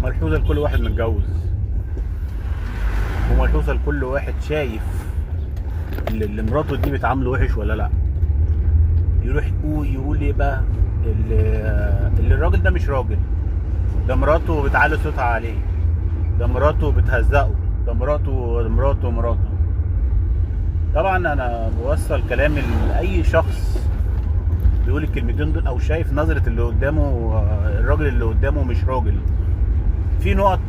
ملحوظة لكل واحد متجوز، وملحوظة لكل واحد شايف اللي مراته دي بتعامله وحش ولا لا. يروح يقول ايه بقى؟ اللي الراجل ده مش راجل، ده مراته بتعلي صوتها عليه، ده مراته بتهزقه، ده مراته. طبعا انا بوصل كلامي لاي شخص بيقول الكلمتين دول او شايف نظرة اللي قدامه، الراجل اللي قدامه مش راجل. في نقط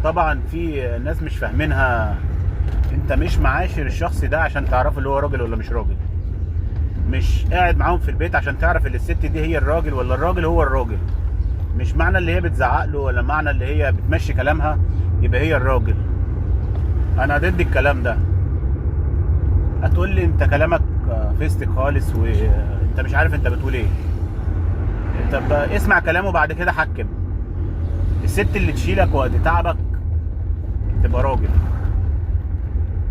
طبعا في ناس مش فاهمينها. انت مش معاشر الشخص ده عشان تعرف اللي هو راجل ولا مش راجل، مش قاعد معاهم في البيت عشان تعرف ان الست دي هي الراجل ولا الراجل هو الراجل. مش معنى اللي هي بتزعق له ولا معنى اللي هي بتمشي كلامها يبقى هي الراجل. انا ضد الكلام ده. هتقول لي انت كلامك فيستك خالص وانت مش عارف انت بتقول ايه. طب اسمع كلامه بعد كده حكم. الست اللي تشيلك وقت تعبك تبقى راجل.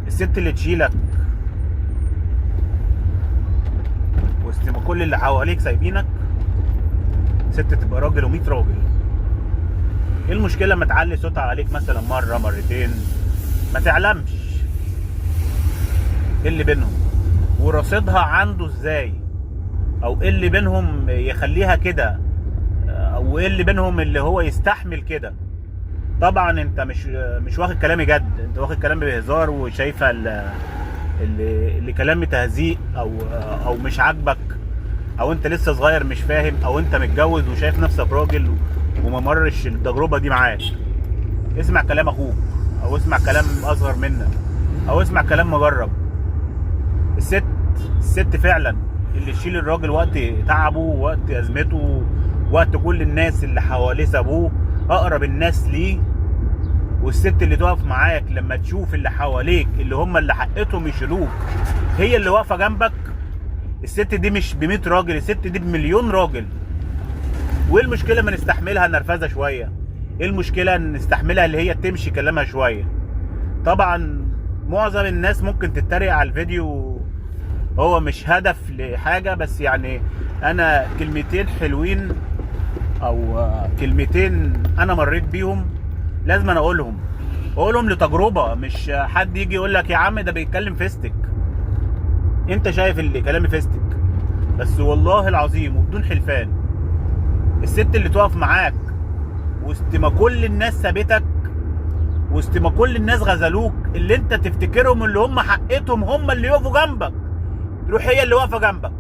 الست اللي تشيلك وسط ما كل اللي حواليك سايبينك، ست تبقى راجل و100 راجل. ايه المشكله لما تعلي صوتها عليك مثلا مره مرتين؟ ما تعلمش ايه اللي بينهم ورصيدها عنده ازاي، او ايه اللي بينهم يخليها كده، او ايه اللي بينهم اللي هو يستحمل كده. طبعا انت مش واخد كلامي جد، انت واخد كلامي بهزار وشايفه اللي كلامي تهزيق او مش عاجبك، او انت لسه صغير مش فاهم، او انت متجوز وشايف نفسك راجل وما مرش التجربه دي معاك. اسمع كلام اخوك، او اسمع كلام اصغر منك، او اسمع كلام مجرب. الست فعلا اللي تشيل الراجل وقت تعبه، وقت ازمته، وقت كل الناس اللي حواليه سابوه، اقرب الناس ليه. والست اللي تقف معاك لما تشوف اللي حواليك اللي هم اللي حقتهم يشيلوك هي اللي واقفه جنبك. الست دي مش ب100 راجل، الست دي ب1,000,000 راجل. وايه المشكله ما نستحملها نرفزه شويه؟ ايه المشكله ان نستحملها اللي هي تمشي كلامها شويه؟ طبعا معظم الناس ممكن تتريق على الفيديو، هو مش هدف لحاجه، بس يعني انا كلمتين حلوين او كلمتين انا مريت بيهم لازم انا اقولهم لتجربه. مش حد يجي يقول لك يا عم ده بيتكلم فيستك، انت شايف اللي كلامي فيستك. بس والله العظيم وبدون حلفان، الست اللي تقف معاك وسط ما كل الناس سابتك، وسط ما كل الناس غزلوك، اللي انت تفتكرهم اللي هم حقتهم هم اللي يقفوا جنبك، تروح هي اللي واقفه جنبك.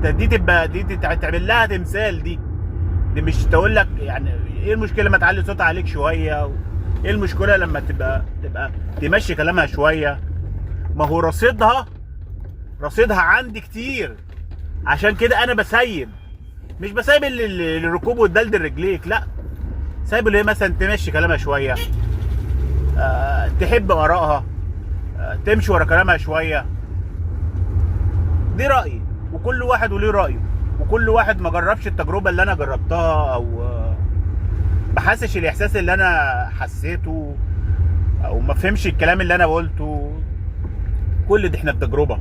دي تبقى دي تعمل لها تمثال. دي مش تقول لك يعني ايه المشكله لما تعلي صوتها عليك شويه، ايه المشكله لما تبقى تمشي كلامها شويه. ما هو رصيدها عندي كتير، عشان كده انا بسيب. مش بسيب الركوب والدلدل رجليك، لا، سايب اللي هي مثلا تمشي كلامها شويه، تحب ارائها، تمشي ورا كلامها شويه. دي رايي، وكل واحد وليه رايه، وكل واحد ما جربش التجربه اللي انا جربتها، او بحسش الاحساس اللي انا حسيته، او ما فهمش الكلام اللي انا قلته. كل دي احنا التجربه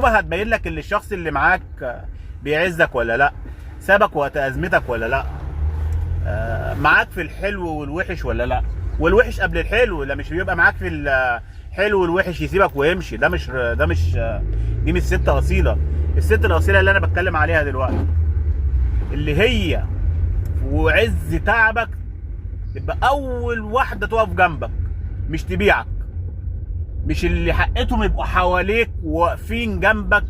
هتبين لك اللي الشخص اللي معاك بيعزك ولا لا، سابك وقت ازمتك ولا لا، معاك في الحلو والوحش ولا لا. والوحش قبل الحلو، لا مش بيبقى معاك في الحلو والوحش يسيبك ويمشي. دي مش ست اصيله. الست الاصيله اللي انا بتكلم عليها دلوقتي اللي هي وعز تعبك تبقى اول واحده تقف جنبك، مش تبيعك. مش اللي حقتهم يبقوا حواليك واقفين جنبك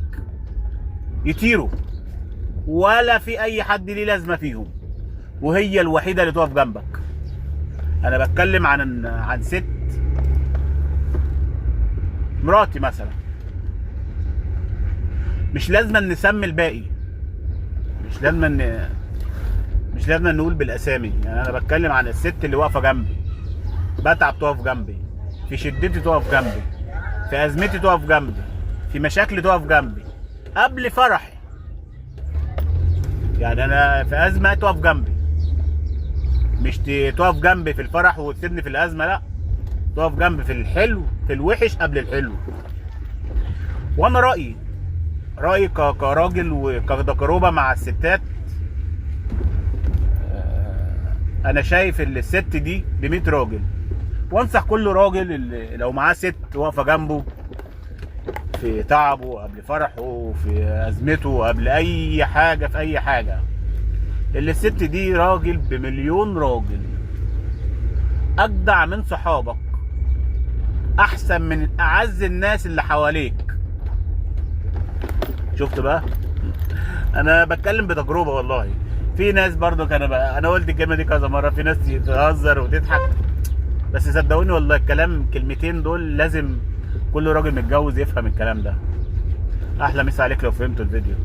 يطيروا، ولا في اي حد ليه لازمه فيهم، وهي الوحيده اللي تقف جنبك. انا بتكلم عن ست مراتي مثلا. مش لازم نسمي الباقي، مش لازم نقول بالاسامي. يعني انا بتكلم عن الست اللي واقفه جنبي، بتعب تقف جنبي، في شدتي تقف جنبي، في ازمتي تقف جنبي، في مشاكلي تقف جنبي، قبل فرحي. يعني انا في ازمه تقف جنبي، مش تقف جنبي في الفرح وتسيبني في الازمه، لا، تقف جنبي في الحلو في الوحش قبل الحلو. وانا رايي كراجل وكتجربه مع الستات، انا شايف الست دي ب 100 راجل، وانصح كل راجل اللي لو معاه ست واقفه جنبه في تعبه قبل فرحه، في ازمته، قبل اي حاجه، في اي حاجه، اللي الست دي راجل بمليون راجل، اجدع من صحابك، احسن من اعز الناس اللي حواليك. شفت بقى؟ انا بتكلم بتجربه والله. في ناس برضو انا قلت الكلمه دي كذا مره، في ناس تهزر وتضحك، بس صدقوني والله الكلمتين دول لازم كل راجل متجوز يفهم الكلام ده. احلى مسا عليك لو فهمتوا الفيديو.